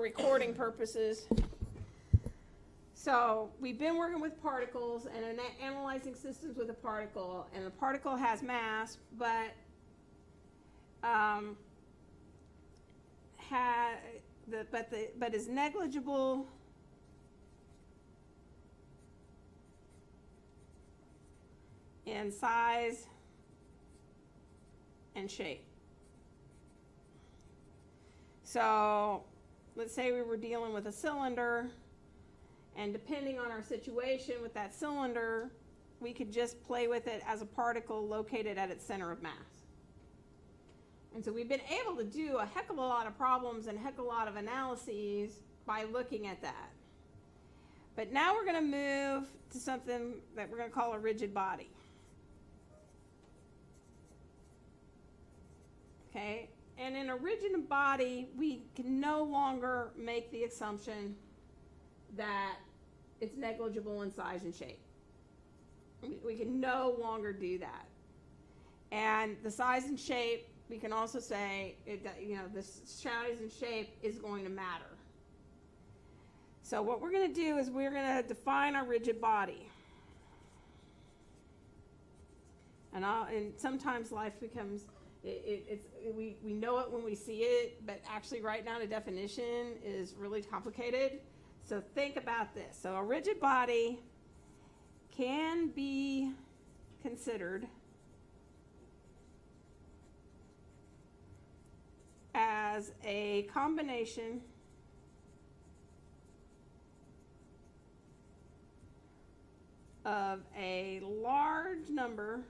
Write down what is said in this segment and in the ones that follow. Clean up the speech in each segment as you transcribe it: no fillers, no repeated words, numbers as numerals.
recording purposes. So we've been working with particles and analyzing systems with a particle, and the particle has mass, but is negligible in size and shape. So let's say we were dealing with a cylinder, and depending on our situation with that cylinder, we could just play with it as a particle located at its center of mass. And so we've been able to do a heck of a lot of problems and a heck of a lot of analyses by looking at that. But now we're going to move to something that we're going to call a rigid body. Okay? And in a rigid body, we can no longer make the assumption that it's negligible in size and shape. We can no longer do that. And the size and shape, we can also say, the size and shape is going to matter. So what we're going to do is we're going to define our rigid body. And sometimes life becomes, we know it when we see it, but actually writing down a definition is really complicated. So think about this. So a rigid body can be considered as a combination of a large number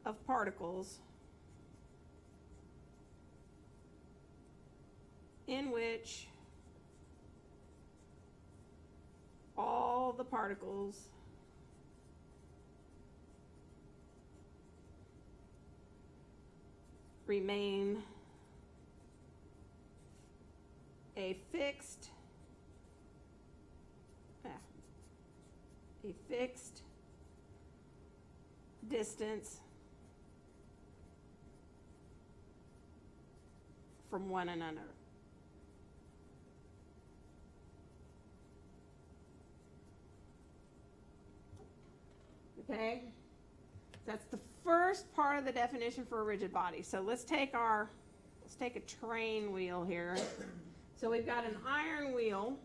of particles in which all the particles remain a fixed distance from one another. Okay? That's the first part of the definition for a rigid body. So let's take a train wheel here. So we've got an iron wheel.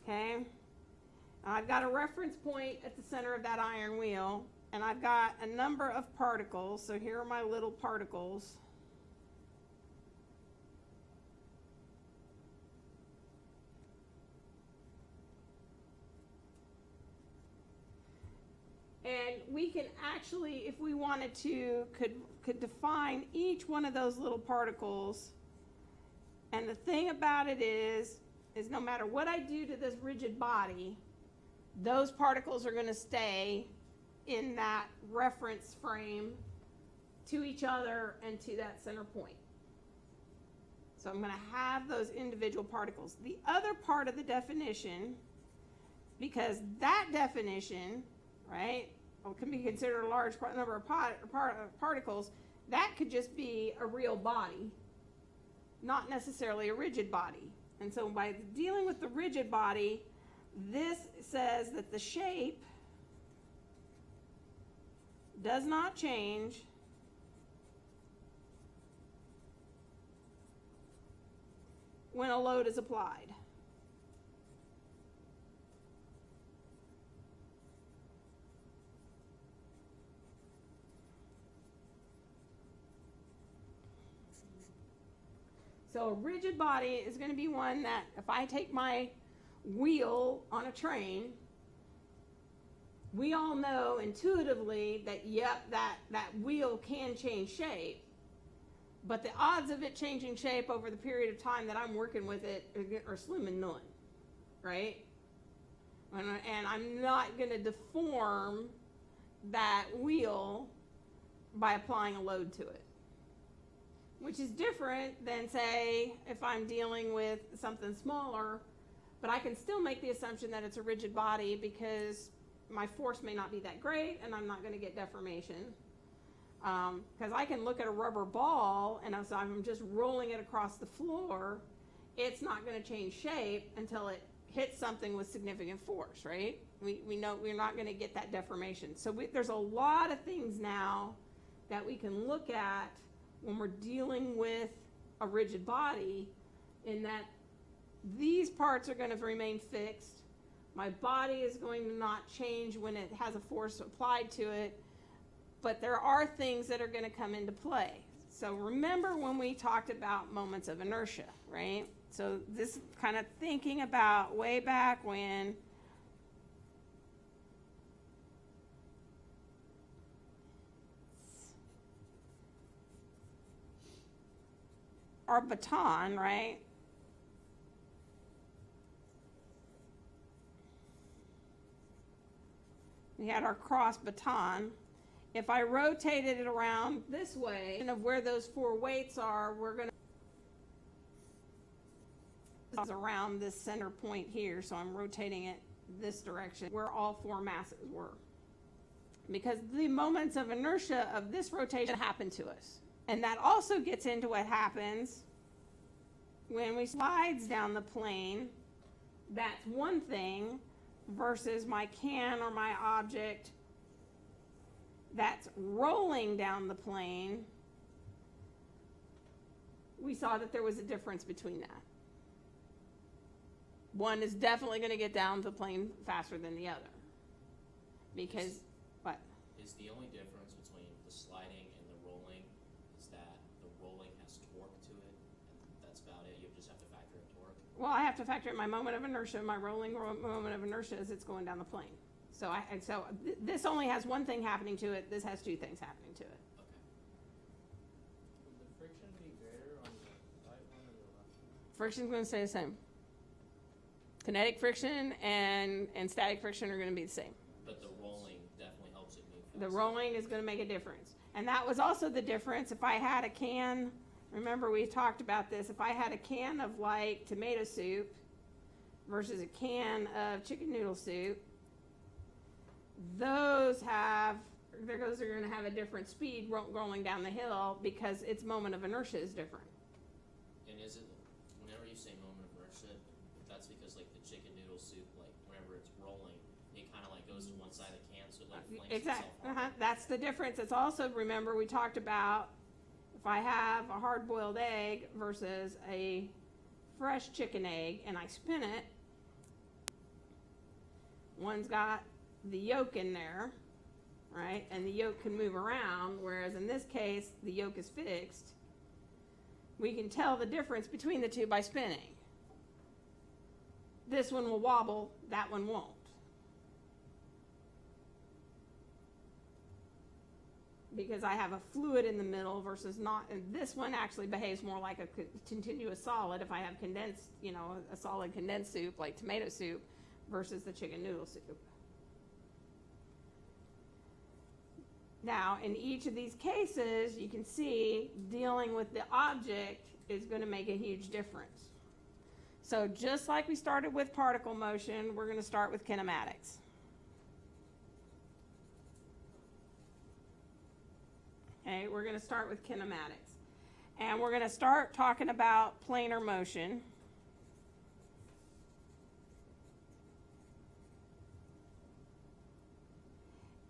Okay? I've got a reference point at the center of that iron wheel, and I've got a number of particles. So here are my little particles. And we can actually, if we wanted to, could define each one of those little particles. And the thing about it is no matter what I do to this rigid body, those particles are going to stay in that reference frame to each other and to that center point. So I'm going to have those individual particles. The other part of the definition, because that definition, right, can be considered a large number of particles, that could just be a real body, not necessarily a rigid body. And so by dealing with the rigid body, this says that the shape does not change when a load is applied. So a rigid body is going to be one that if I take my wheel on a train, we all know intuitively that, yep, that wheel can change shape, but the odds of it changing shape over the period of time that I'm working with it are slim and none, right? And I'm not going to deform that wheel by applying a load to it, which is different than, say, if I'm dealing with something smaller, but I can still make the assumption that it's a rigid body because my force may not be that great and I'm not going to get deformation. Because I can look at a rubber ball, and as I'm just rolling it across the floor, it's not going to change shape until it hits something with significant force, right? We know we're not going to get that deformation. So there's a lot of things now that we can look at when we're dealing with a rigid body, in that these parts are going to remain fixed. My body is going to not change when it has a force applied to it, but there are things that are going to come into play. So remember when we talked about moments of inertia, right? So this kind of thinking about way back when our baton, right? We had our cross baton. If I rotated it around this way, and of where those four weights are, we're going to around this center point here, so I'm rotating it this direction, where all four masses were. Because the moments of inertia of this rotation happen to us. And that also gets into what happens when we slides down the plane. That's one thing, versus my can or my object that's rolling down the plane. We saw that there was a difference between that. One is definitely going to get down the plane faster than the other. Because, what? Is the only difference between the sliding and the rolling is that the rolling has torque to it, and that's about it? You just have to factor in torque? Well, I have to factor in my moment of inertia. My rolling moment of inertia is it's going down the plane. So this only has one thing happening to it. This has two things happening to it. Okay. Would the friction be greater on the right one or the left one? Friction's going to stay the same. Kinetic friction and static friction are going to be the same. But the rolling definitely helps it move faster. The rolling is going to make a difference. And that was also the difference if I had a can, remember we talked about this, if I had a can of like tomato soup versus a can of chicken noodle soup, those are going to have a different speed rolling down the hill because its moment of inertia is different. And is it, whenever you say moment of inertia, that's because like the chicken noodle soup, like whenever it's rolling, it kind of like goes to one side of the can, so it like flings Exactly. itself out. That's the difference. It's also, remember we talked about if I have a hard-boiled egg versus a fresh chicken egg and I spin it, one's got the yolk in there, right? And the yolk can move around, whereas in this case, the yolk is fixed. We can tell the difference between the two by spinning. This one will wobble, that one won't. Because I have a fluid in the middle versus not, and this one actually behaves more like a continuous solid if I have condensed, a solid condensed soup like tomato soup versus the chicken noodle soup. Now, in each of these cases, you can see dealing with the object is going to make a huge difference. So just like we started with particle motion, we're going to start with kinematics. Okay, we're going to start with kinematics. And we're going to start talking about planar motion.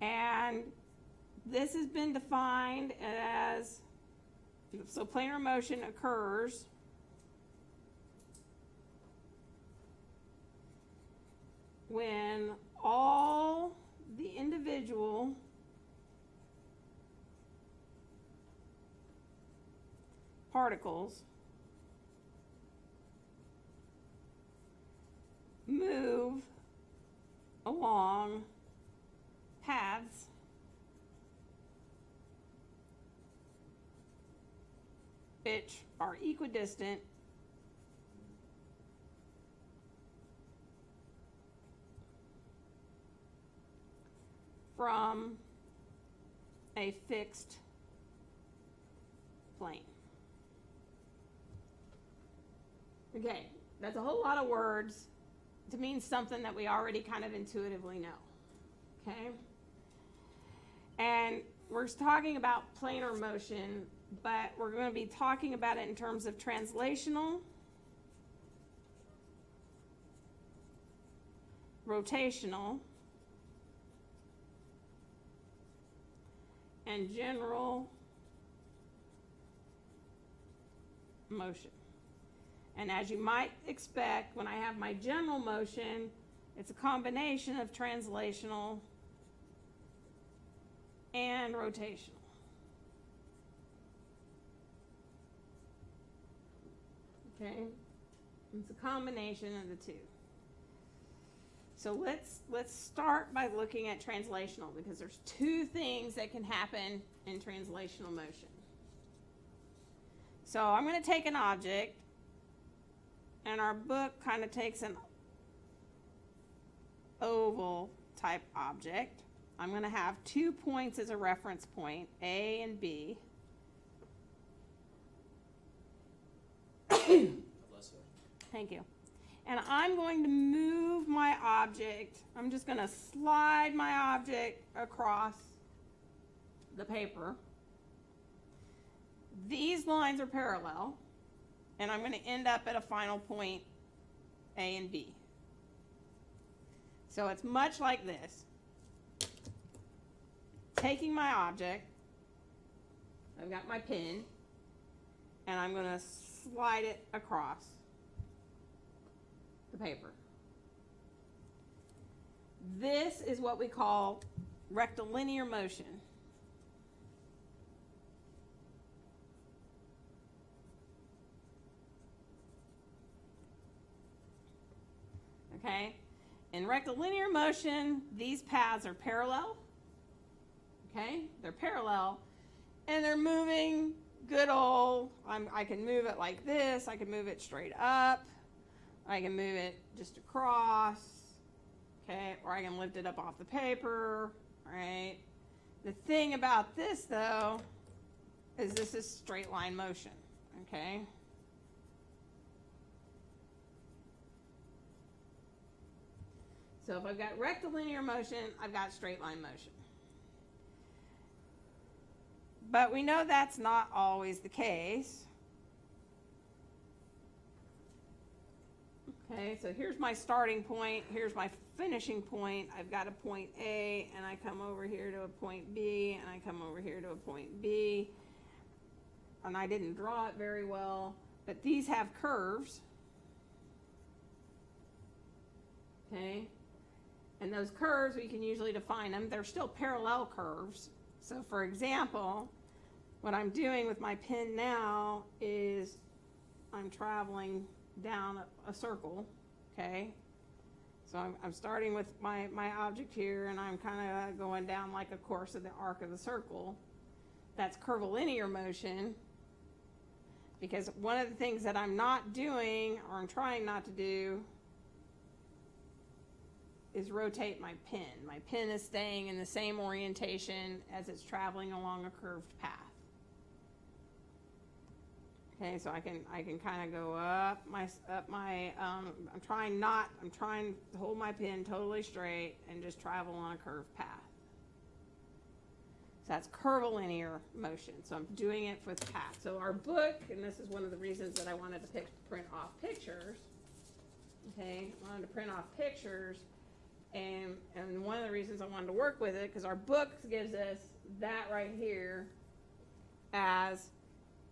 And this has been defined as, so planar motion occurs when all the individual particles move along paths which are equidistant from a fixed plane. Okay, that's a whole lot of words to mean something that we already kind of intuitively know. Okay? And we're talking about planar motion, but we're going to be talking about it in terms of translational, rotational, and general motion. And as you might expect, when I have my general motion, it's a combination of translational and rotational. Okay? It's a combination of the two. So let's start by looking at translational, because there's two things that can happen in translational motion. So I'm going to take an object, and our book kind of takes an oval type object. I'm going to have 2 points as a reference point, A and B. Bless you. Thank you. And I'm going to move my object. I'm just going to slide my object across the paper. These lines are parallel, and I'm going to end up at a final point, A and B. So it's much like this. Taking my object, I've got my pen, and I'm going to slide it across the paper. This is what we call rectilinear motion. Okay? In rectilinear motion, these paths are parallel. Okay? They're parallel, and they're moving good old, I can move it like this, I can move it straight up, I can move it just across, okay, or I can lift it up off the paper, right? The thing about this, though, is this is straight line motion, okay? So if I've got rectilinear motion, I've got straight line motion. But we know that's not always the case. Okay, so here's my starting point, here's my finishing point. I've got a point A, and I come over here to a point B, and I come over here to a point B. And I didn't draw it very well, but these have curves. Okay, and those curves, we can usually define them. They're still parallel curves. So for example, what I'm doing with my pen now is I'm traveling down a circle, okay? So I'm starting with my object here, and I'm kind of going down like a course of the arc of the circle. That's curvilinear motion, because one of the things that I'm not doing, or I'm trying not to do, is rotate my pen. My pen is staying in the same orientation as it's traveling along a curved path. Okay, so I can kind of go up my I'm trying to hold my pen totally straight and just travel on a curved path. So that's curvilinear motion. So I'm doing it with path. So our book, and this is one of the reasons that I wanted to print off pictures. Okay, I wanted to print off pictures, and one of the reasons I wanted to work with it, because our book gives us that right here as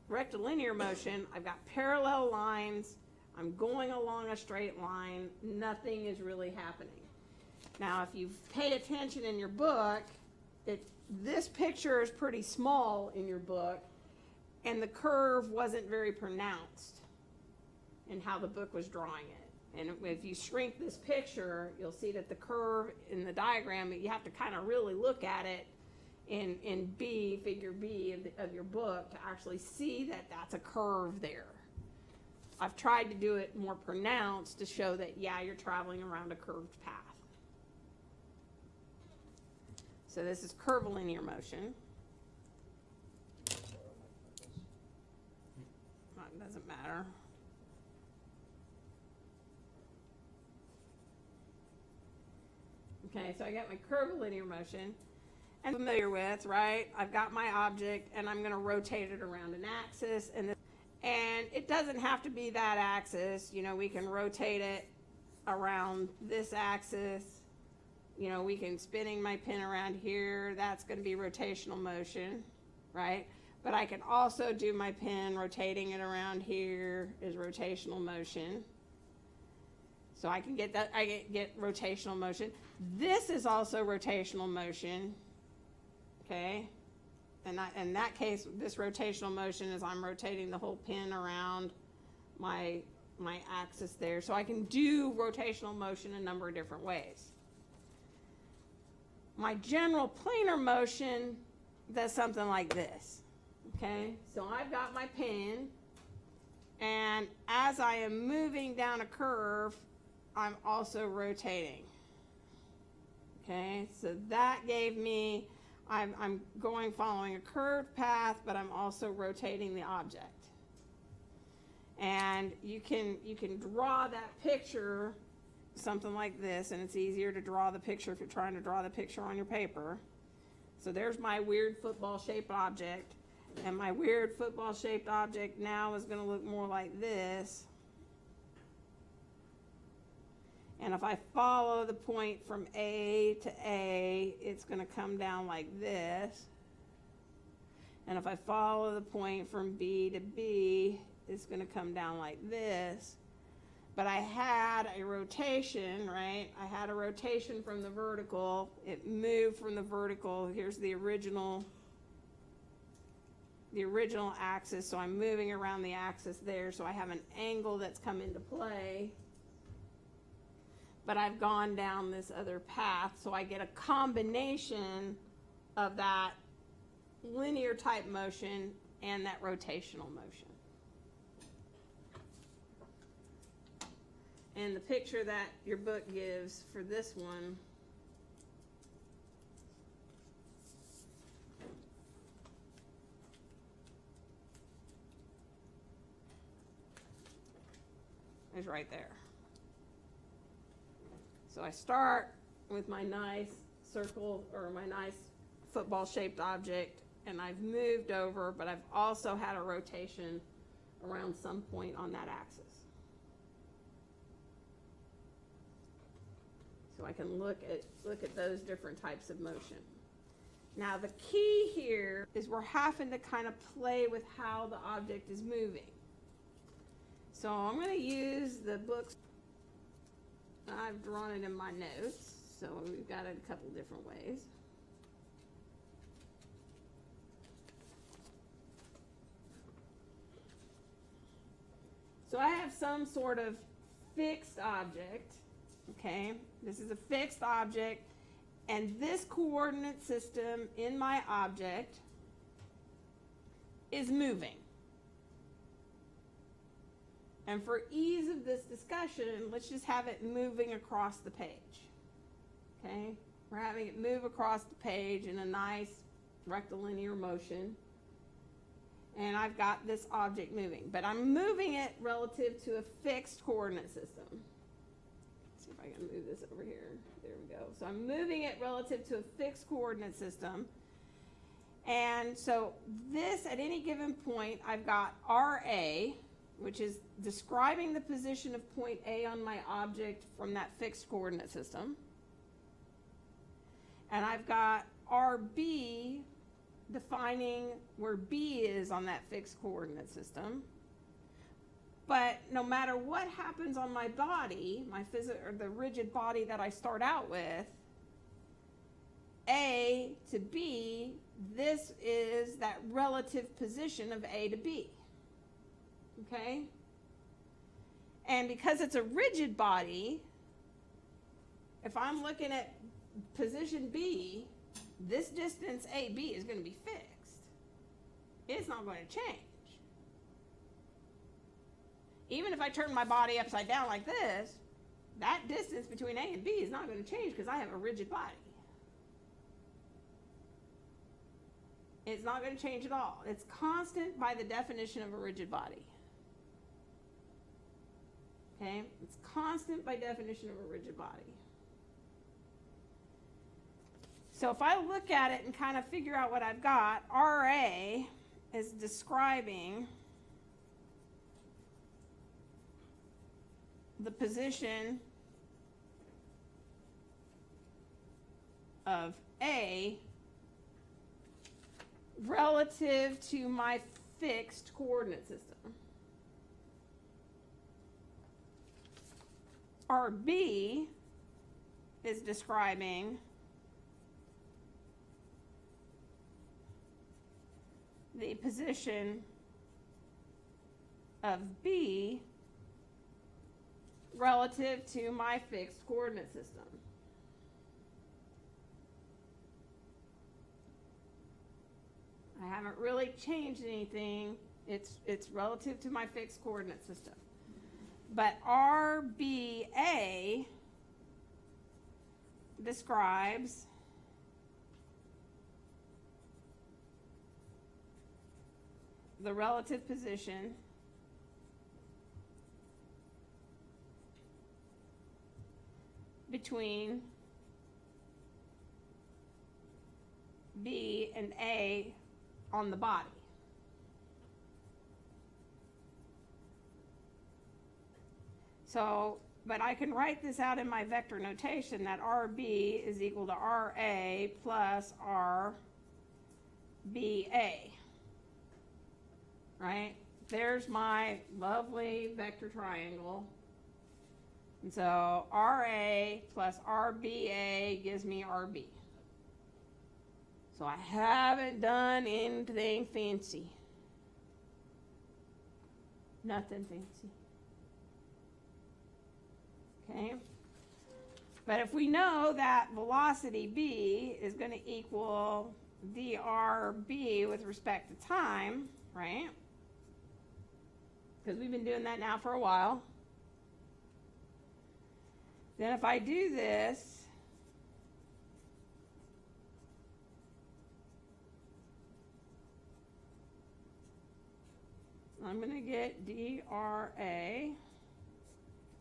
rectilinear motion. I've got parallel lines, I'm going along a straight line, nothing is really happening. Now if you've paid attention in your book, this picture is pretty small in your book, and the curve wasn't very pronounced in how the book was drawing it. And if you shrink this picture, you'll see that the curve in the diagram, you have to kind of really look at it in B, figure B of your book, to actually see that that's a curve there. I've tried to do it more pronounced to show that, yeah, you're traveling around a curved path. So this is curvilinear motion. It doesn't matter. Okay, so I got my curvilinear motion. and familiar with, right? I've got my object and I'm gonna rotate it around an axis, and it doesn't have to be that axis. You know, we can rotate it around this axis. You know, we can spinning my pin around here. That's gonna be rotational motion, right? But I can also do my pin rotating it around here is rotational motion. So I can get that, I get rotational motion. This is also rotational motion, okay? And in that case, this rotational motion is I'm rotating the whole pin around my axis there. So I can do rotational motion a number of different ways. My general planar motion does something like this. Okay, so I've got my pin, and as I am moving down a curve, I'm also rotating. Okay, so that gave me, I'm going following a curved path, but I'm also rotating the object. And you can draw that picture, something like this, and it's easier to draw the picture if you're trying to draw the picture on your paper. So there's my weird football-shaped object. And my weird football-shaped object now is going to look more like this. And if I follow the point from A to A, it's going to come down like this. And if I follow the point from B to B, it's going to come down like this. But I had a rotation, right? I had a rotation from the vertical. It moved from the vertical. Here's the original axis, so I'm moving around the axis there, so I have an angle that's come into play, but I've gone down this other path, so I get a combination of that linear type motion and that rotational motion. And the picture that your book gives for this one is right there. So I start with my nice circle or my nice football-shaped object, and I've moved over, but I've also had a rotation around some point on that axis. So I can look at those different types of motion. Now the key here is we're having to kind of play with how the object is moving. So I'm going to use the books. I've drawn it in my notes, so we've got it a couple different ways. So I have some sort of fixed object, okay? This is a fixed object, and this coordinate system in my object is moving. And for ease of this discussion, let's just have it moving across the page. Okay? We're having it move across the page in a nice rectilinear motion. And I've got this object moving. But I'm moving it relative to a fixed coordinate system. Let's see if I can move this over here. There we go. So I'm moving it relative to a fixed coordinate system. And so this, at any given point, I've got RA, which is describing the position of point A on my object from that fixed coordinate system. And I've got RB defining where B is on that fixed coordinate system. But no matter what happens on my body, or the rigid body that I start out with, A to B, this is that relative position of A to B. Okay? And because it's a rigid body, if I'm looking at position B, this distance AB is going to be fixed. It's not going to change. Even if I turn my body upside down like this, that distance between A and B is not going to change because I have a rigid body. It's not going to change at all. It's constant by the definition of a rigid body. Okay? It's constant by definition of a rigid body. So if I look at it and kind of figure out what I've got, RA is describing the position of A relative to my fixed coordinate system. RB is describing the position of B relative to my fixed coordinate system. I haven't really changed anything. It's relative to my fixed coordinate system. But RBA describes the relative position between B and A on the body. So, but I can write this out in my vector notation that RB is equal to RA plus RBA. Right? There's my lovely vector triangle. And so RA plus RBA gives me RB. So I haven't done anything fancy. Nothing fancy. Okay? But if we know that velocity B is going to equal drB with respect to time, right? Because we've been doing that now for a while. Then if I do this, I'm going to get dRA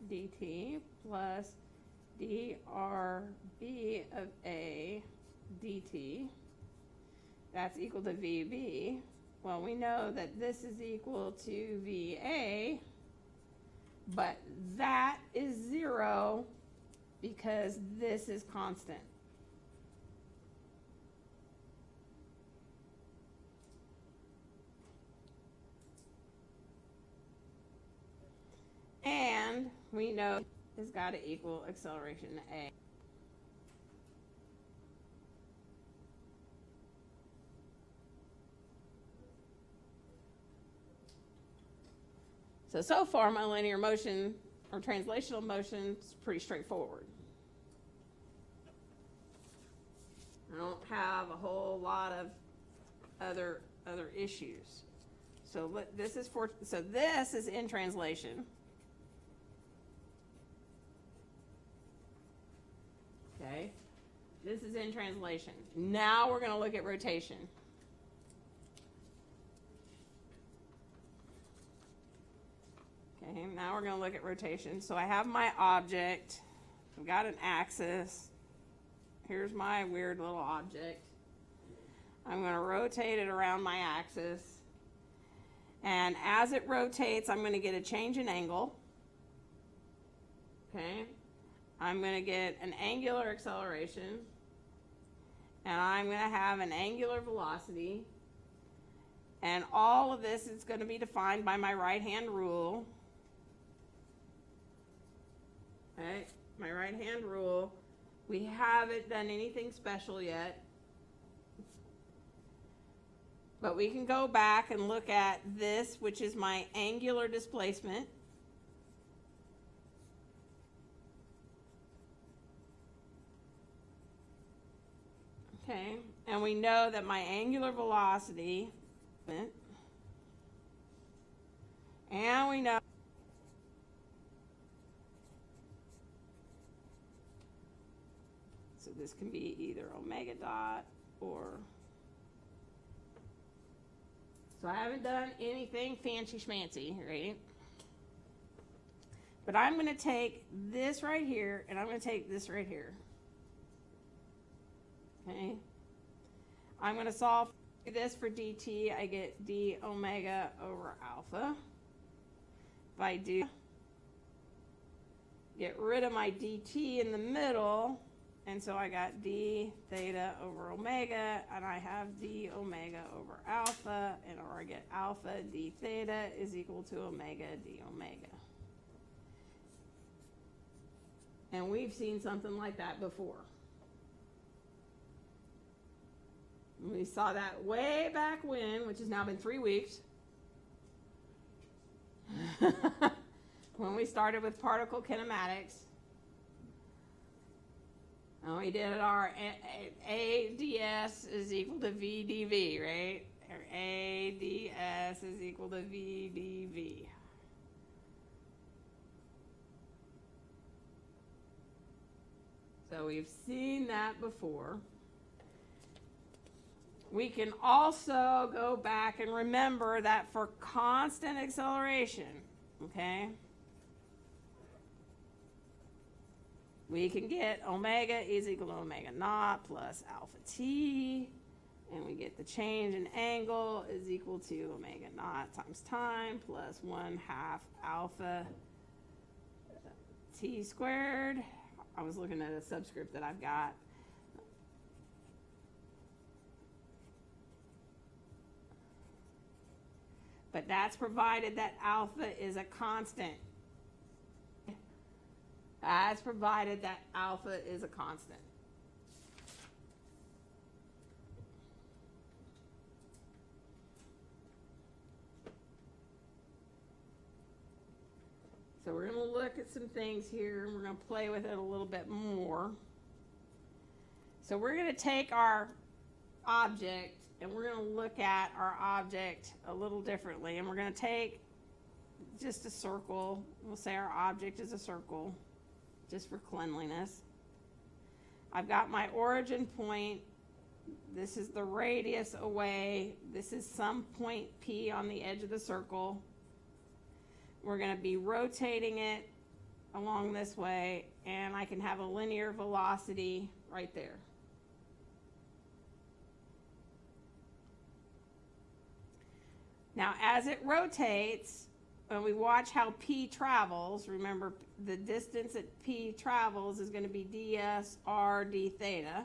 dt plus drB of A dt. That's equal to VB. Well, we know that this is equal to VA, but that is 0 because this is constant. And we know it's got to equal acceleration A. So far my linear motion or translational motion is pretty straightforward. I don't have a whole lot of other issues. So this is in translation. Okay, this is in translation. Now we're going to look at rotation. Okay, now we're going to look at rotation. So I have my object. I've got an axis. Here's my weird little object. I'm going to rotate it around my axis. And as it rotates, I'm going to get a change in angle. Okay. I'm going to get an angular acceleration. And I'm going to have an angular velocity. And all of this is going to be defined by my right-hand rule. Okay, my right-hand rule. We haven't done anything special yet. But we can go back and look at this, which is my angular displacement. Okay, and we know that my angular velocity, and we know so this can be either omega dot or, so I haven't done anything fancy schmancy, right? But I'm going to take this right here and I'm going to take this right here. Okay. I'm going to solve this for dt. I get d omega over alpha. If I do get rid of my dt in the middle, and so I got d theta over omega, and I have d omega over alpha, and or I get alpha d theta is equal to omega d omega. And we've seen something like that before. We saw that way back when, which has now been 3 weeks, when we started with particle kinematics. And we did our A ds is equal to V dV, right? Or A ds is equal to V dV. So we've seen that before. We can also go back and remember that for constant acceleration, okay, we can get omega is equal to omega naught plus alpha t, and we get the change in angle is equal to omega naught times time plus 1/2 alpha t squared. I was looking at a subscript that I've got. But that's provided that alpha is a constant. That's provided that alpha is a constant. So we're going to look at some things here, and we're going to play with it a little bit more. So we're going to take our object, and we're going to look at our object a little differently. And we're going to take just a circle. We'll say our object is a circle, just for cleanliness. I've got my origin point. This is the radius away. This is some point P on the edge of the circle. We're going to be rotating it along this way, and I can have a linear velocity right there. Now, as it rotates, when we watch how P travels, remember the distance that P travels is going to be ds r d theta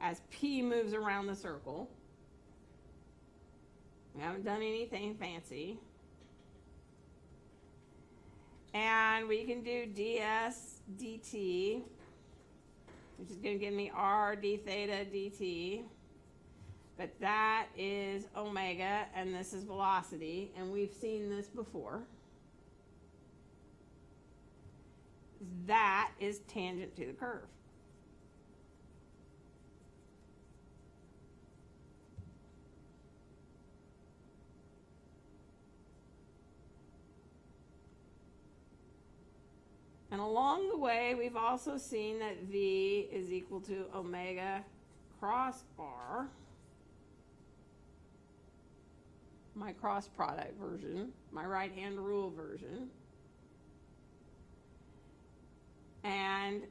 as P moves around the circle. We haven't done anything fancy. And we can do ds dt, which is going to give me r d theta dt. But that is omega, and this is velocity, and we've seen this before. That is tangent to the curve. And along the way, we've also seen that V is equal to omega cross R. My cross product version, my right hand rule version. And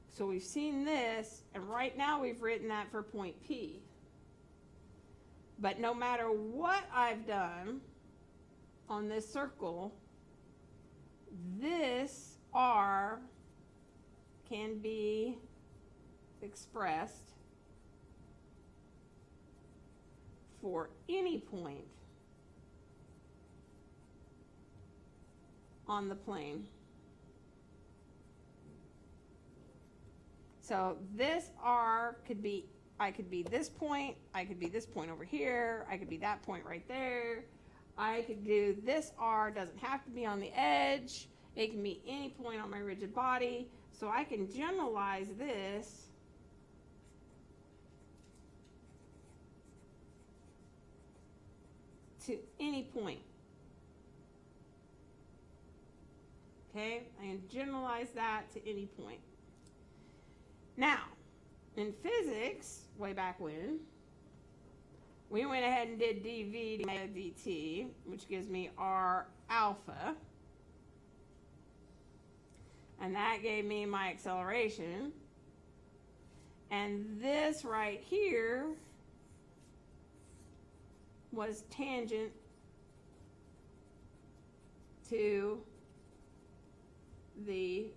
so we've seen this, and right now we've written that for point P. But no matter what I've done on this circle, this R can be expressed for any point on the plane. So this R could be, I could be this point, I could be this point over here, I could be that point right there. I could do this R, doesn't have to be on the edge. It can be any point on my rigid body. So I can generalize this to any point. Okay, I can generalize that to any point. Now, in physics, way back when, we went ahead and did dv dt, which gives me r alpha. And that gave me my acceleration. And this right here was tangent to the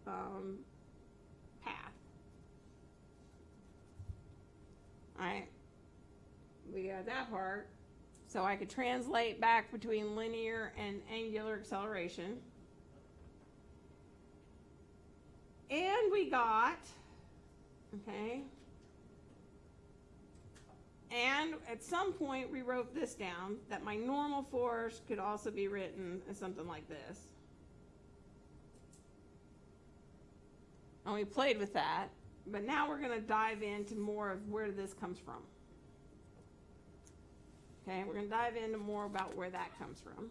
path. Alright, we got that part. So I could translate back between linear and angular acceleration. And we got, okay, and at some point we wrote this down, that my normal force could also be written as something like this. And we played with that, but now we're going to dive into more of where this comes from. Okay, we're going to dive into more about where that comes from.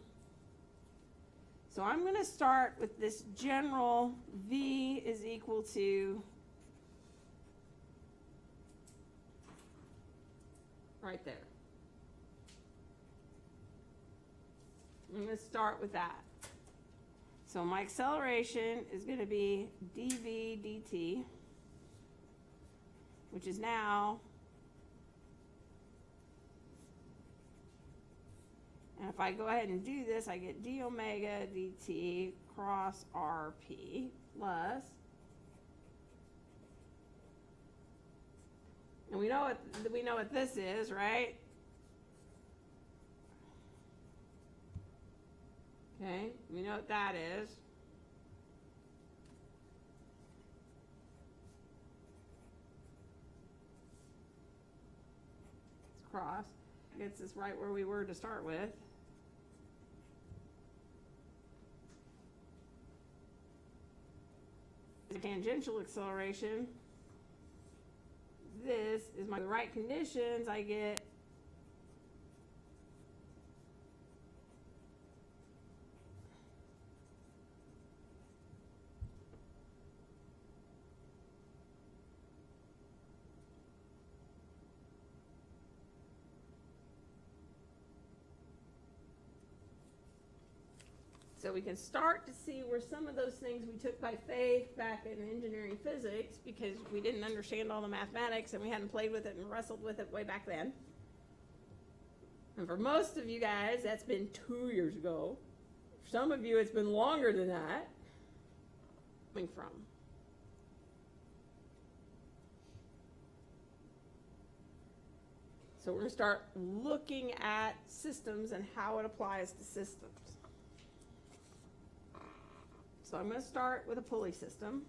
So I'm going to start with this general V is equal to right there. I'm going to start with that. So my acceleration is going to be dv dt, which is now, and if I go ahead and do this, I get d omega dt cross rp plus, and we know what this is, right? Okay, we know what that is. It's cross. Gets us right where we were to start with. The tangential acceleration. This is my right conditions. I get so we can start to see where some of those things we took by faith back in engineering physics because we didn't understand all the mathematics and we hadn't played with it and wrestled with it way back then. And for most of you guys, that's been 2 years ago. For some of you, it's been longer than that. Coming from. So we're going to start looking at systems and how it applies to systems. So I'm going to start with a pulley system.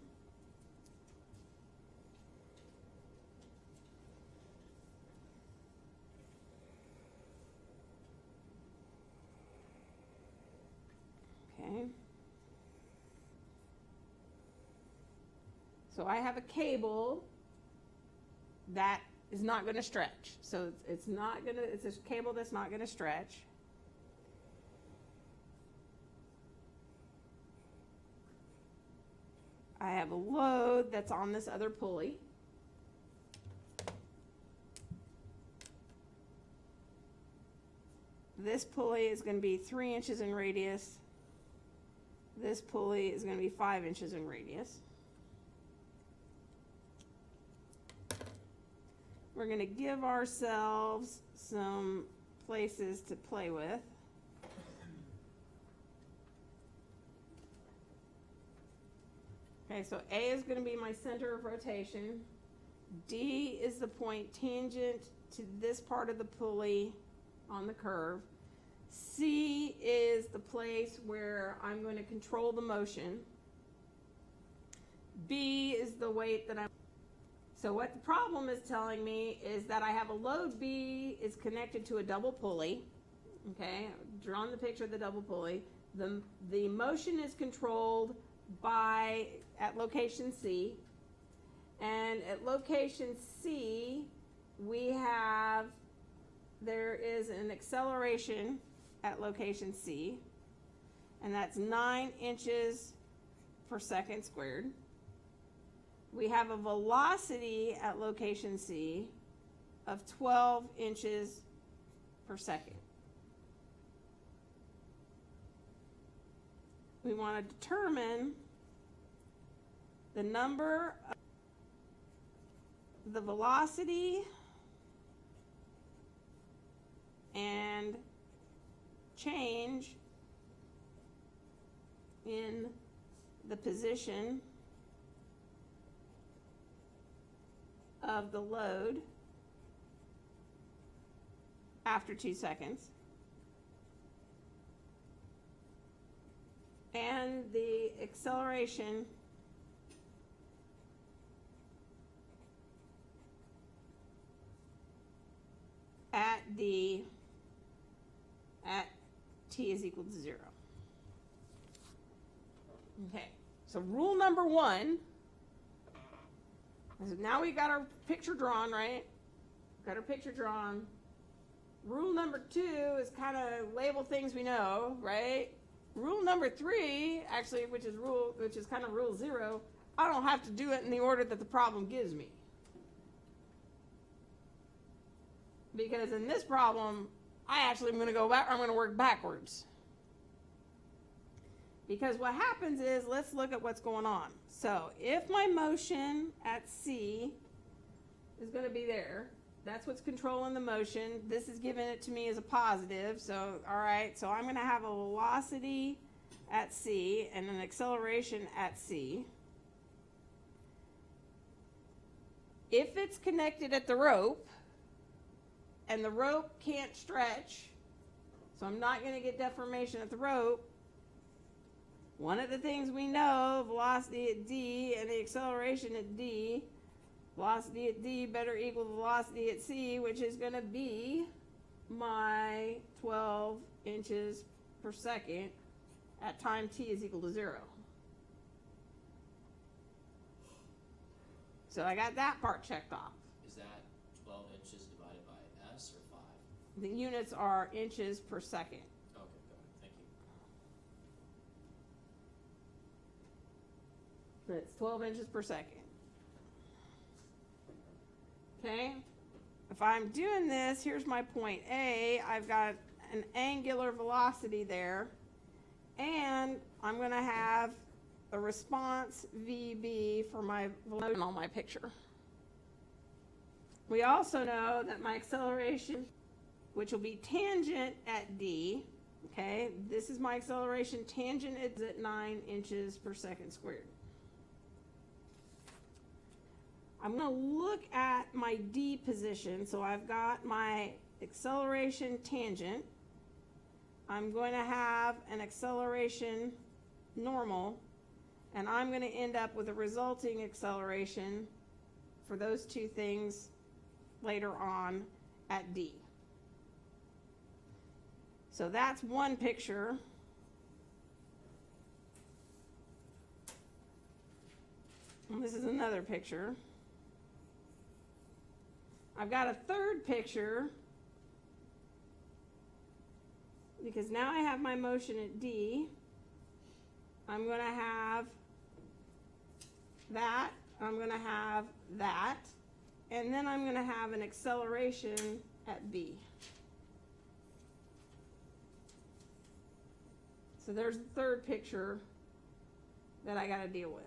Okay. So I have a cable that is not going to stretch. So it's a cable that's not going to stretch. I have a load that's on this other pulley. This pulley is going to be 3 inches in radius. This pulley is going to be 5 inches in radius. We're going to give ourselves some places to play with. Okay, so A is going to be my center of rotation. D is the point tangent to this part of the pulley on the curve. C is the place where I'm going to control the motion. B is the weight that I'm... So what the problem is telling me is that I have a load B is connected to a double pulley. Okay, I've drawn the picture of the double pulley. The motion is controlled at location C, and at location C there is an acceleration at location C, and that's 9 inches per second squared. We have a velocity at location C of 12 inches per second. We want to determine the number the velocity and change in the position of the load after 2 seconds, and the acceleration at t is equal to 0. Okay, so rule number 1 is now we got our picture drawn, right? Got our picture drawn. Rule number 2 is kind of label things we know, right? Rule number 3, actually, which is kind of rule 0, I don't have to do it in the order that the problem gives me. Because in this problem, I actually am going to go back, I'm going to work backwards. Because what happens is, let's look at what's going on. So if my motion at C is going to be there, that's what's controlling the motion. This is giving it to me as a positive. So, all right, so I'm going to have a velocity at C and an acceleration at C. If it's connected at the rope, and the rope can't stretch, so I'm not going to get deformation at the rope, one of the things we know, velocity at D and the acceleration at D, velocity at D better equal velocity at C, which is going to be my 12 inches per second at time t is equal to 0. So I got that part checked off. Is that 12 inches divided by s or 5? The units are inches per second. Okay, got it. Thank you. It's 12 inches per second. Okay? If I'm doing this, here's my point A. I've got an angular velocity there. And I'm going to have a response VB for my velocity on my picture. We also know that my acceleration, which will be tangent at D, okay, this is my acceleration, tangent is at 9 inches per second squared. I'm going to look at my D position. So I've got my acceleration tangent. I'm going to have an acceleration normal, and I'm going to end up with a resulting acceleration for those two things later on at D. So that's one picture. And this is another picture. I've got a third picture because now I have my motion at D. I'm going to have that, I'm going to have that, and then I'm going to have an acceleration at B. So there's the third picture that I got to deal with.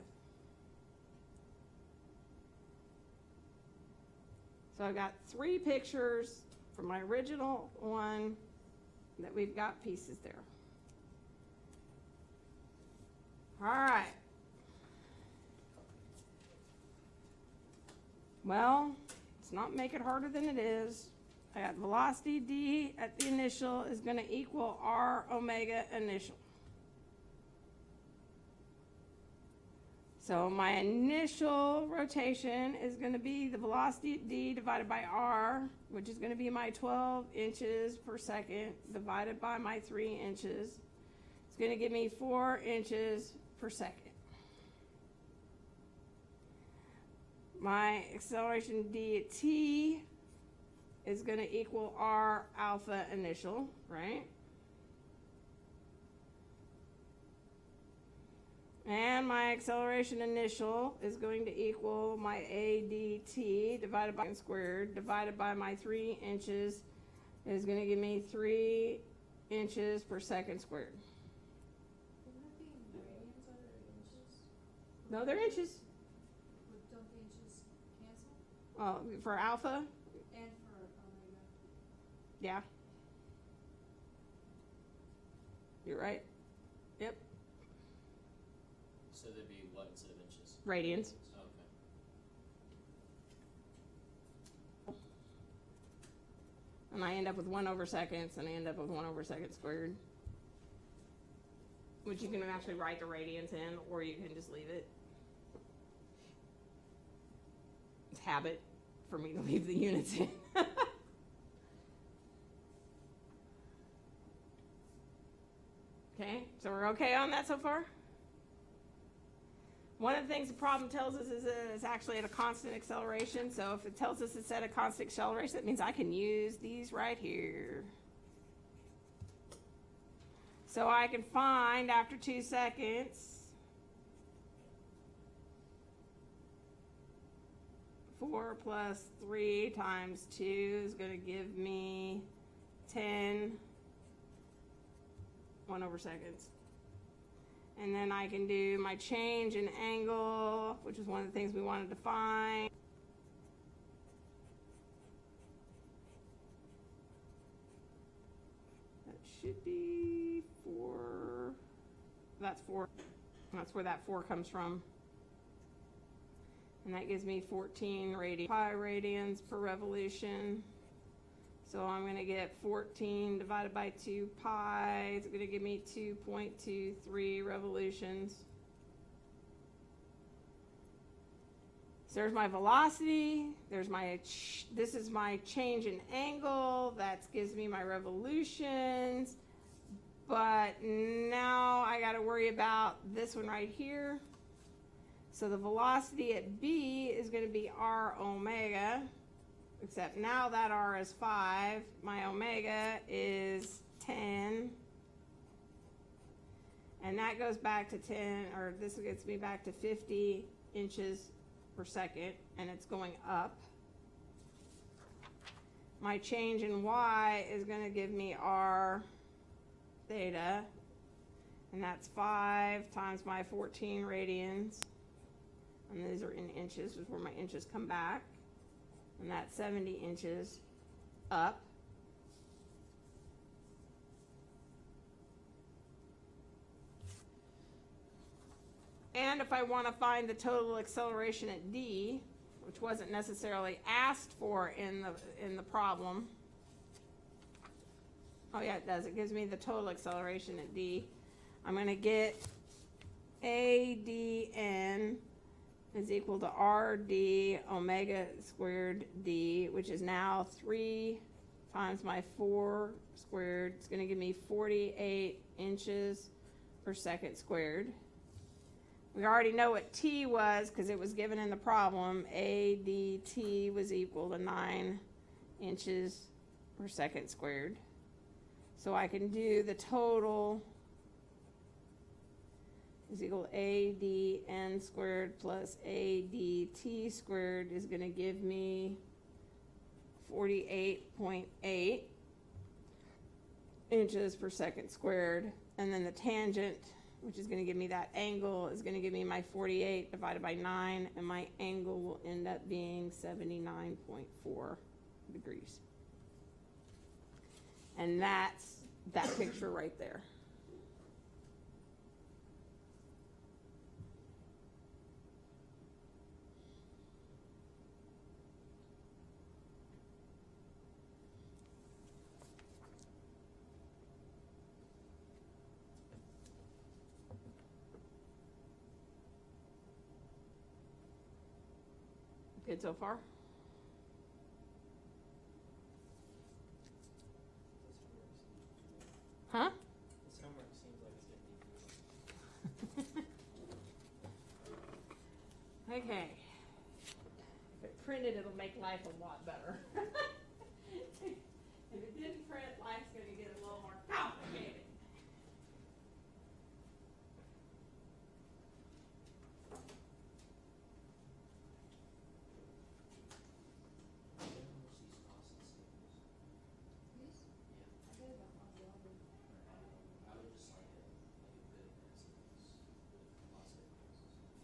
So I've got 3 pictures from my original one that we've got pieces there. All right. Well, let's not make it harder than it is. I got velocity D at the initial is going to equal R omega initial. So my initial rotation is going to be the velocity at D divided by R, which is going to be my 12 inches per second divided by my 3 inches. It's going to give me 4 inches per second. My acceleration D at T is going to equal R alpha initial, right? And my acceleration initial is going to equal my ADT divided by squared divided by my 3 inches is going to give me 3 inches per second squared. Wouldn't that be in radians or inches? No, they're inches. Don't the inches cancel? For alpha, And for omega. yeah. You're right. Yep. So there'd be what instead of inches? Radians. Okay. And I end up with 1 over seconds, and I end up with 1 over second squared. Which you can actually write the radians in, or you can just leave it. It's habit for me to leave the units in. Okay, so we're okay on that so far? One of the things the problem tells us is that it's actually at a constant acceleration. So if it tells us it's at a constant acceleration, that means I can use these right here. So I can find after 2 seconds 4 plus 3 times 2 is going to give me 10 1 over seconds. And then I can do my change in angle, which is one of the things we wanted to find. That should be 4. That's 4. That's where that 4 comes from. And that gives me 14 pi radians per revolution. So I'm going to get 14 divided by 2 pi. It's going to give me 2.23 revolutions. So there's my velocity. There's my, this is my change in angle. That gives me my revolutions. But now I got to worry about this one right here. So the velocity at B is going to be r omega. Except now that r is 5, my omega is 10. And that goes back to 10, or this gets me back to 50 inches per second, and it's going up. My change in y is going to give me r theta, and that's 5 times my 14 radians. And these are in inches, which is where my inches come back. And that's 70 inches up. And if I want to find the total acceleration at D, which wasn't necessarily asked for in the problem. Oh yeah, it does. It gives me the total acceleration at D. I'm going to get ADN is equal to RD omega squared D, which is now 3 times my 4 squared. It's going to give me 48 inches per second squared. We already know what T was because it was given in the problem. ADT was equal to 9 inches per second squared. So I can do the total is equal to ADN squared plus ADT squared is going to give me 48.8 inches per second squared. And then the tangent, which is going to give me that angle, is going to give me my 48 divided by 9, and my angle will end up being 79.4 degrees. And that's that picture right there. Good so far? Huh? This homework seems like it's gonna be Okay. If it printed, it'll make life a lot better. If it didn't print, life's gonna get a little more complicated. Yes? I did about my brother. I would just like a good advance of this, lots of advances.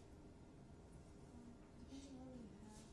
Depends on what you have.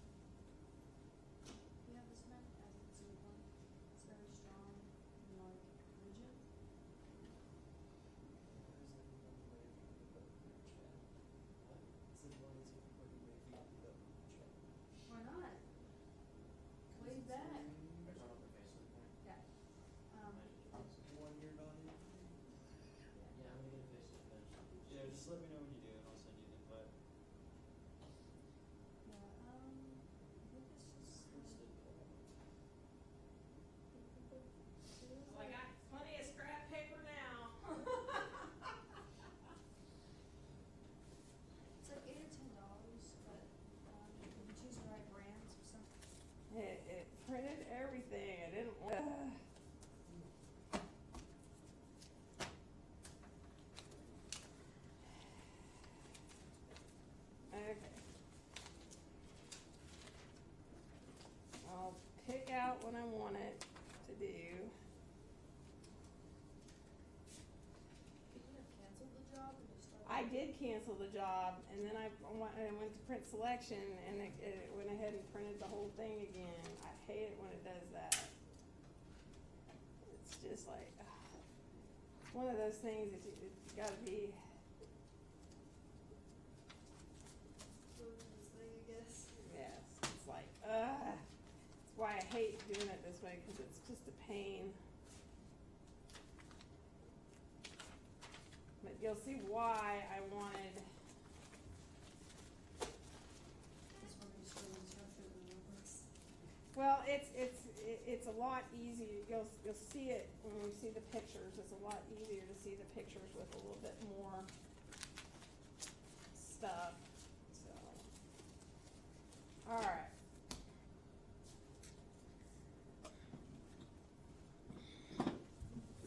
what I wanted to do. Could you have canceled the job and just started? I did cancel the job, and then I went to print selection, and it went ahead and printed the whole thing again. I hate it when it does that. It's just like, one of those things that it's gotta be, This thing, I guess. yes, it's like, that's why I hate doing it this way, cause it's just a pain. But you'll see why I wanted, Just want to be sure the instructor remembers. well, it's a lot easier, you'll see it when we see the pictures, it's a lot easier to see the pictures with a little bit more stuff, so. Alright.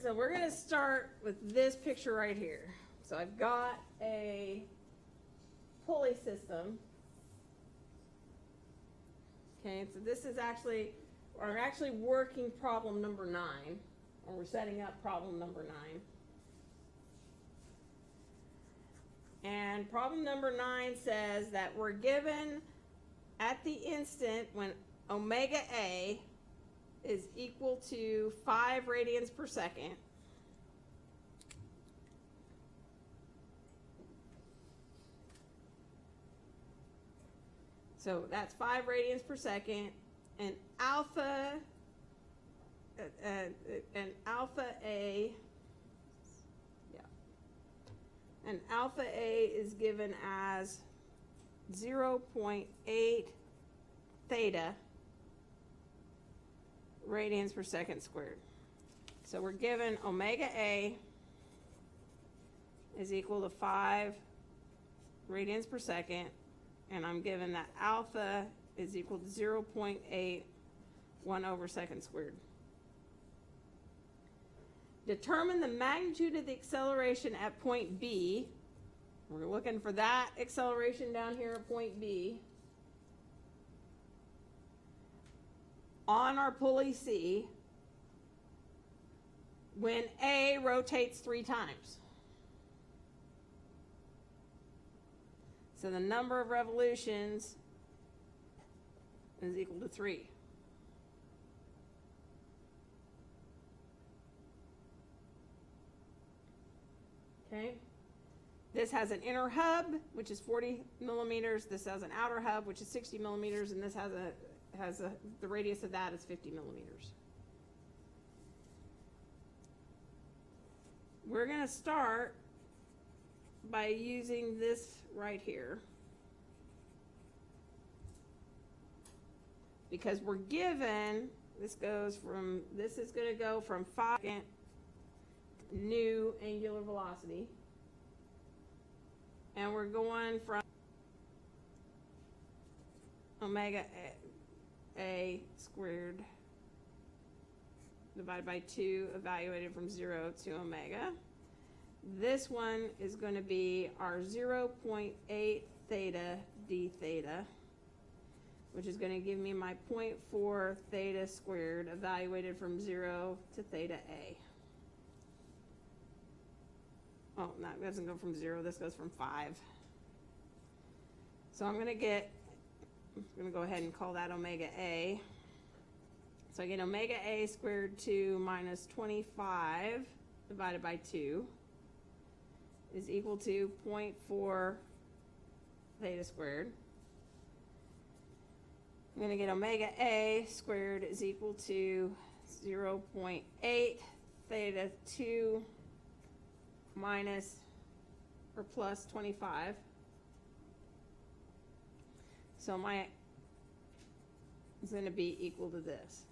So we're gonna start with this picture right here. So I've got a pulley system. Okay, so this is actually, we're actually working problem number 9, or we're setting up problem number 9. And problem number 9 says that we're given at the instant when omega A is equal to 5 radians per second. So that's 5 radians per second, and alpha A, yeah, and alpha A is given as 0.8 theta radians per second squared. So we're given omega A is equal to 5 radians per second, and I'm given that alpha is equal to 0.8 1 over second squared. Determine the magnitude of the acceleration at point B. We're looking for that acceleration down here at point B on our pulley C when A rotates 3 times. So the number of revolutions is equal to 3. Okay? This has an inner hub, which is 40 millimeters. This has an outer hub, which is 60 millimeters, and this has the radius of that is 50 millimeters. We're going to start by using this right here, because we're given, this is going to go from 5 new angular velocity, and we're going from omega A squared divided by 2 evaluated from 0 to omega. This one is going to be our 0.8 theta d theta, which is going to give me my 0.4 theta squared evaluated from 0 to theta A. Oh, no, it doesn't go from 0, this goes from 5. So I'm going to go ahead and call that omega A. So I get omega A squared 2 minus 25 divided by 2 is equal to 0.4 theta squared. I'm going to get omega A squared is equal to 0.8 theta 2 minus or plus 25. So my is going to be equal to this.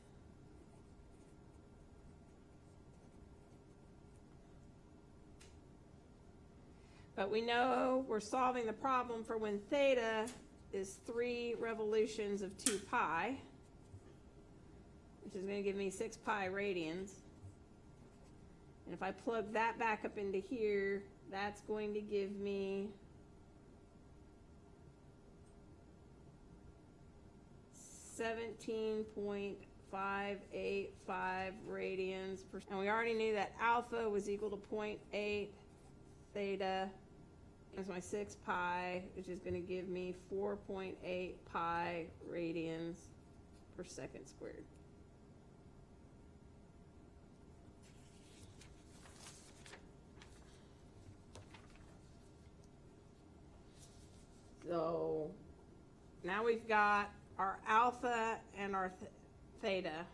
But we know we're solving the problem for when theta is 3 revolutions of 2 pi, which is going to give me 6 pi radians. And if I plug that back up into here, that's going to give me 17.5 0.585 radians per, and we already knew that alpha was equal to 0.8 theta. That's my 6 pi, which is going to give me 4.8 pi radians per second squared. So now we've got our alpha and our theta,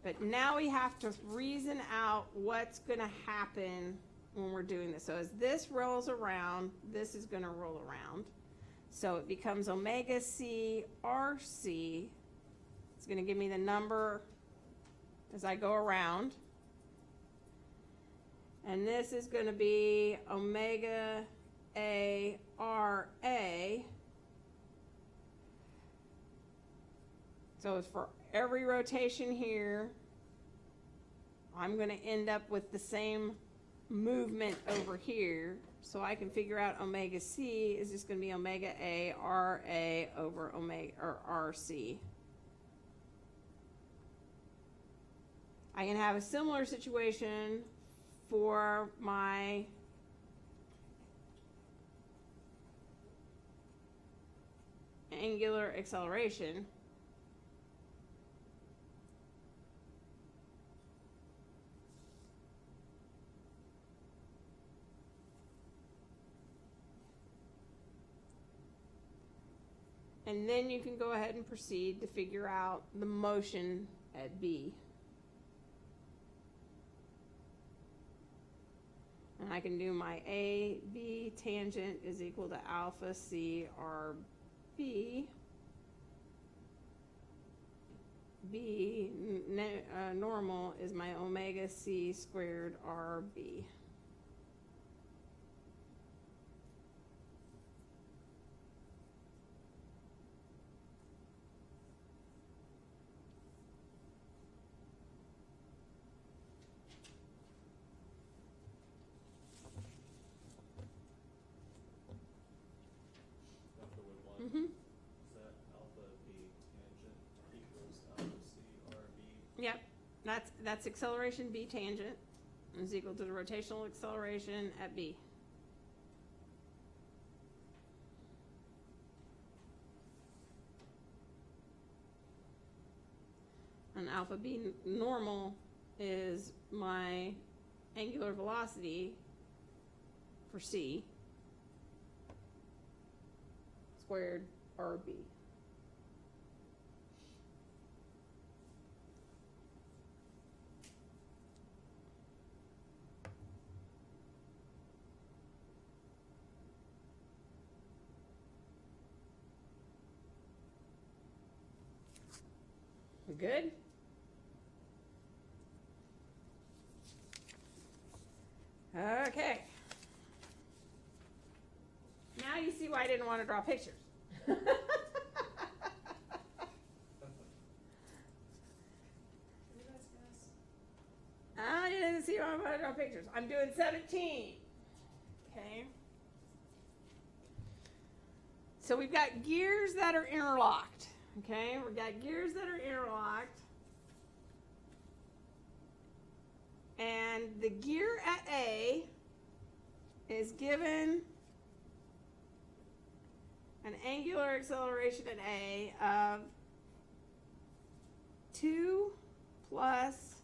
but now we have to reason out what's going to happen when we're doing this. So as this rolls around, this is going to roll around. So it becomes omega c RC. It's going to give me the number as I go around. And this is going to be omega a RA. So it's for every rotation here, I'm going to end up with the same movement over here. So I can figure out omega C is just going to be omega A RA over omega or RC. I can have a similar situation for my angular acceleration. And then you can go ahead and proceed to figure out the motion at B. And I can do my AB tangent is equal to alpha C R B. B normal is my omega C squared RB. Mm-hmm. Is that alpha B tangent equals alpha C RB? Yep, that's acceleration B tangent is equal to the rotational acceleration at B. And alpha B normal is my angular velocity for C squared RB. We good? Okay. Now you see why I didn't want to draw pictures. I didn't see why I wanted to draw pictures. I'm doing 17. Okay. So we've got gears that are interlocked. Okay, we've got gears that are interlocked. And the gear at A is given an angular acceleration at A of 2 plus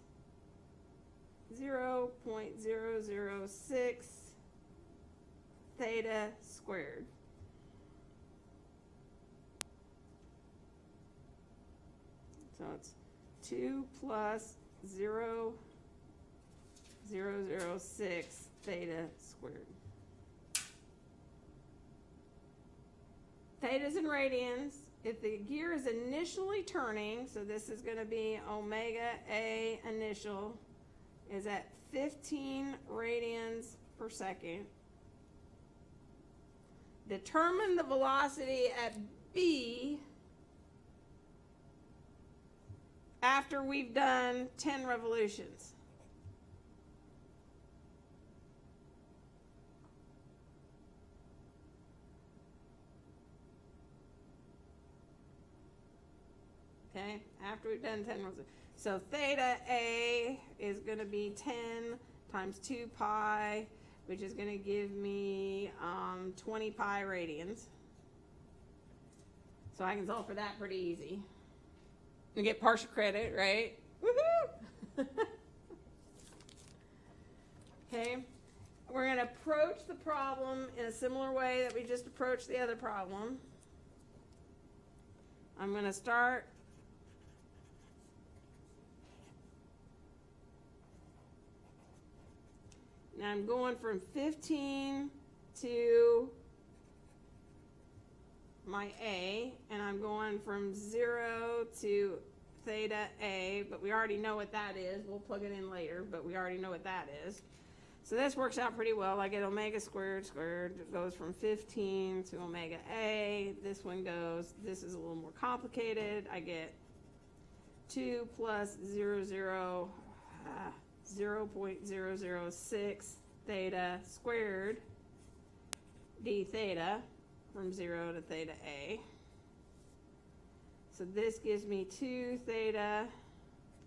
0.006 theta squared. So it's 2 plus 0.006 theta squared. Theta's in radians. If the gear is initially turning, so this is going to be omega A initial, is at 15 radians per second. Determine the velocity at B after we've done 10 revolutions. Okay, after we've done 10 rolls. So theta A is going to be 10 times 2 pi, which is going to give me 20 pi radians. So I can solve for that pretty easy. And get partial credit, right? Woohoo! Okay, we're going to approach the problem in a similar way that we just approached the other problem. I'm going to start now. I'm going from 15 to my A, and I'm going from 0 to theta A, but we already know what that is. We'll plug it in later, but we already know what that is. So this works out pretty well. I get omega squared it goes from 15 to omega A. This one goes, this is a little more complicated. I get 2 plus 0.006 theta squared d theta from 0 to theta A. So this gives me 2 theta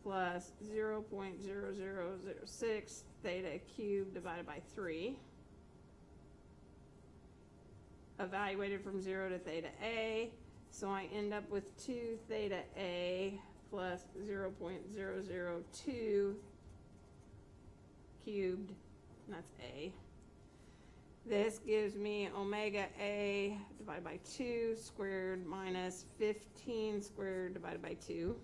plus 0.0006 theta cubed divided by 3. Evaluated from 0 to theta A. So I end up with 2 theta A plus 0.002 cubed, and that's A. This gives me omega A divided by 2 squared minus 15 squared divided by 2.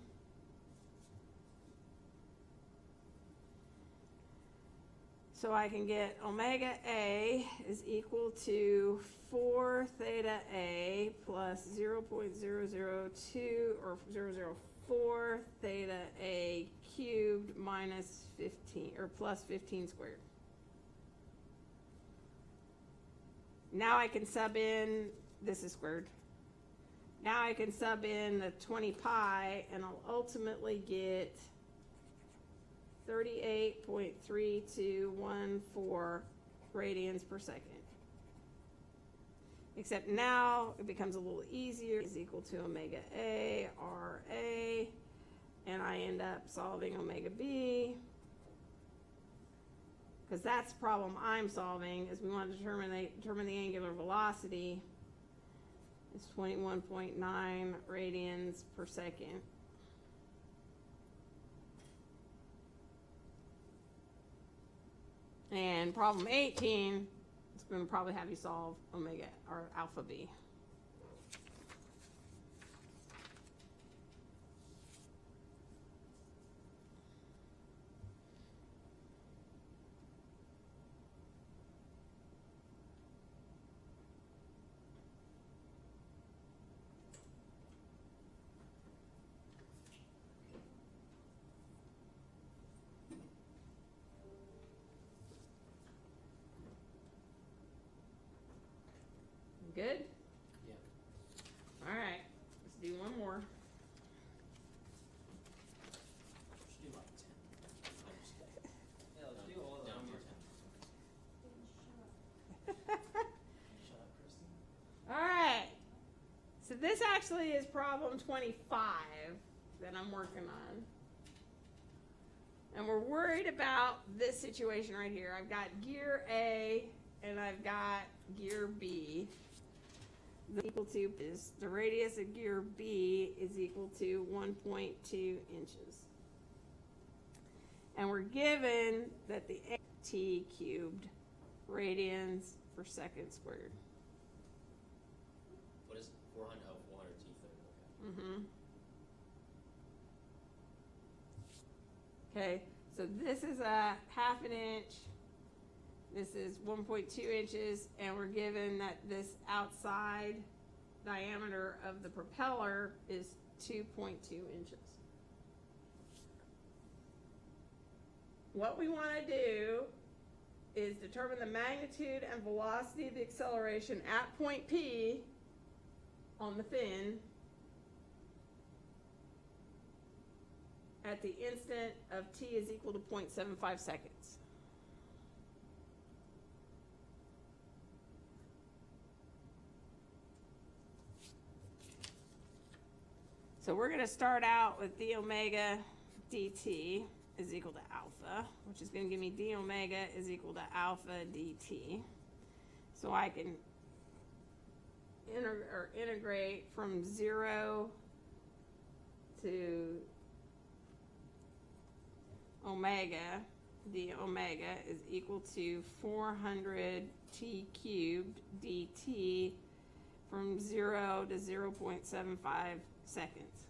So I can get omega A is equal to 4 theta A plus 0.002 or 0.004 theta A cubed minus 15 or plus 15 squared. Now I can sub in, this is squared. Now I can sub in the 20 pi and I'll ultimately get 38.3214 radians per second. Except now it becomes a little easier. Is equal to omega A, RA, and I end up solving omega B. Because that's the problem I'm solving, is we want to determine the angular velocity. It's 21.9 radians per second. And problem 18 is going to probably have you solve omega or alpha B. Good? Yeah. All right, let's do one more. Should do like 10. I'm just kidding. Yeah, let's do all of Down them. to 10. Shut up, Kristen. All right, so this actually is problem 25 that I'm working on. And we're worried about this situation right here. I've got gear A and I've got gear B. Equal to is the radius of gear B is equal to 1.2 inches. And we're given that the t cubed radians per second squared. What is it? 400? Oh, 400 T third. Okay. Okay, so this is a half an inch. This is 1.2 inches, and we're given that this outside diameter of the propeller is 2.2 inches. What we want to do is determine the magnitude and velocity of the acceleration at point P on the fin at the instant of t is equal to 0.75 seconds. So we're gonna start out with d omega dt is equal to alpha, which is gonna give me d omega is equal to alpha dt. So I can integrate from 0 to omega. The omega is equal to 400 t cubed dt from 0 to 0.75 seconds.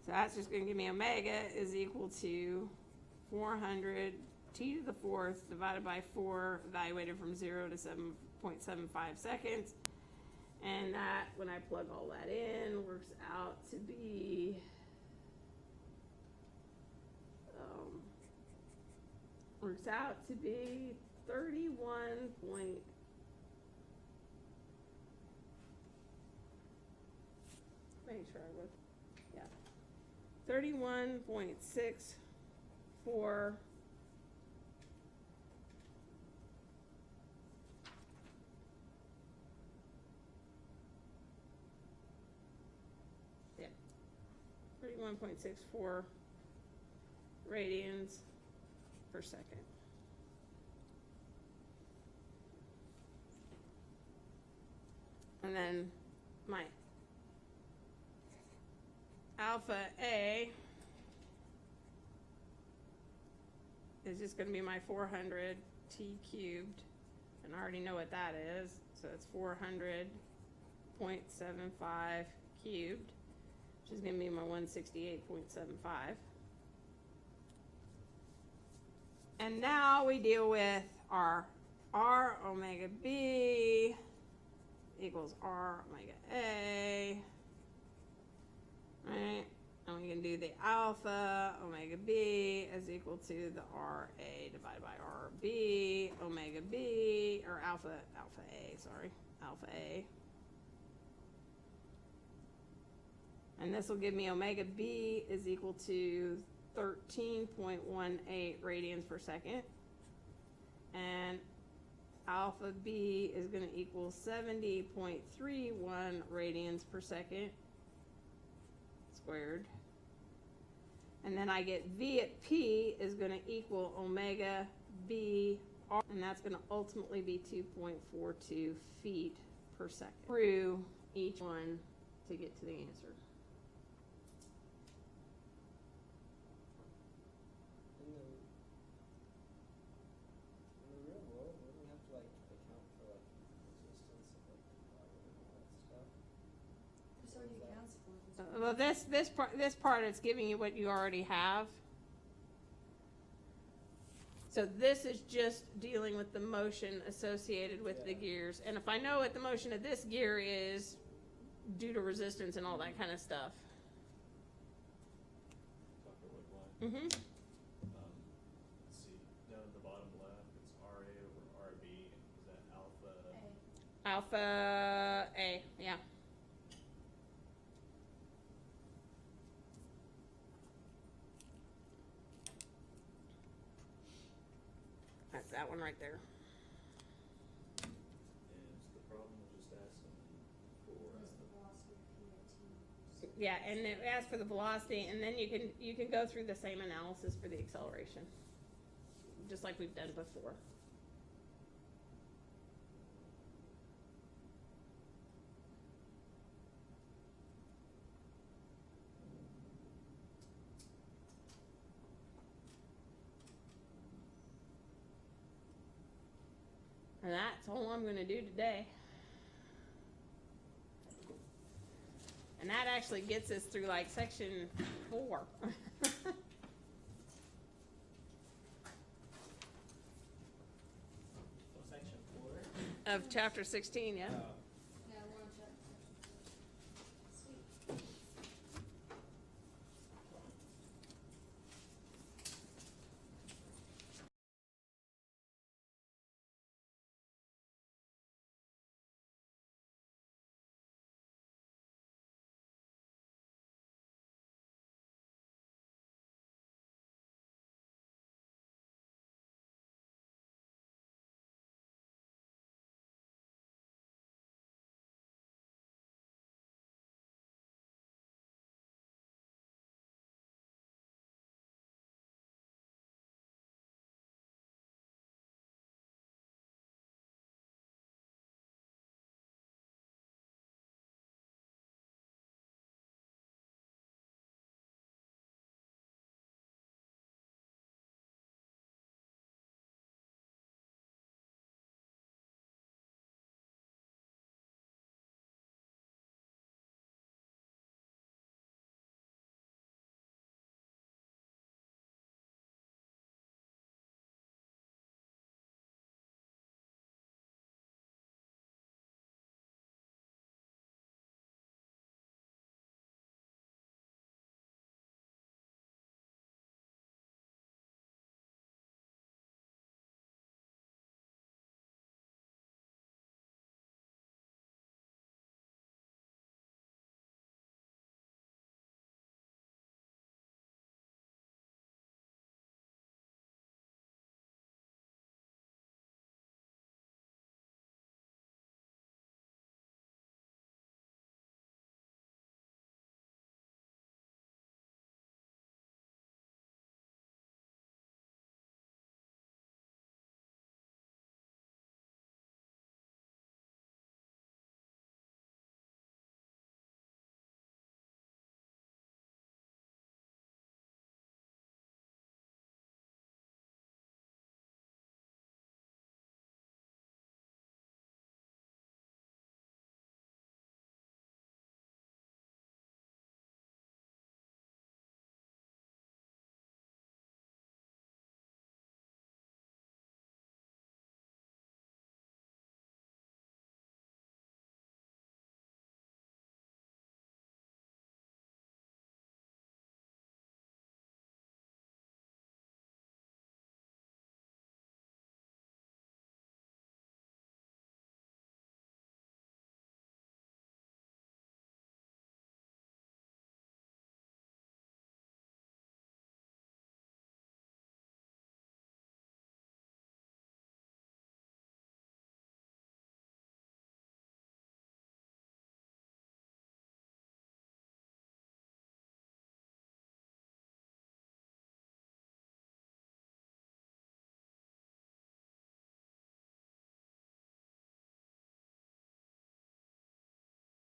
So that's just going to give me omega is equal to 400 t to the fourth divided by 4 evaluated from 0 to 7.75 seconds. And that, when I plug all that in, works out to be 31 point, make sure I wrote, yeah, 31.64 31.64 radians per second. And then my alpha A is just going to be my 400 t cubed, and I already know what that is, so it's 400.75 cubed, which is going to be my 168.75. And now we deal with our R omega B equals R omega A, right? And we can do the alpha omega B is equal to the RA divided by RB omega B, or alpha A, sorry, alpha A. And this will give me omega B is equal to 13.18 radians per second. And alpha B is going to equal 70.31 radians per second squared. And then I get V at P is going to equal omega B R, and that's going to ultimately be 2.42 feet per second through each one to get to the answer. In the real world, wouldn't we have to like account for like resistance and like power and all that stuff? This already accounts for it. Well, this part it's giving you what you already have. So this is just dealing with the motion associated with the gears. And if I know what the motion of this gear is due to resistance and all that kind of stuff. Dr. Woodline. Mm-hmm. Let's see, down at the bottom left, it's RA over RB. Is that alpha? Alpha A, yeah. That's that one right there. And the problem was just asking for, What's the velocity of P at T? Yeah, and it asks for the velocity, and then you can go through the same analysis for the acceleration, just like we've done before. And that's all I'm going to do today. And that actually gets us through like section 4. So section 4? Of chapter 16, yeah. Oh.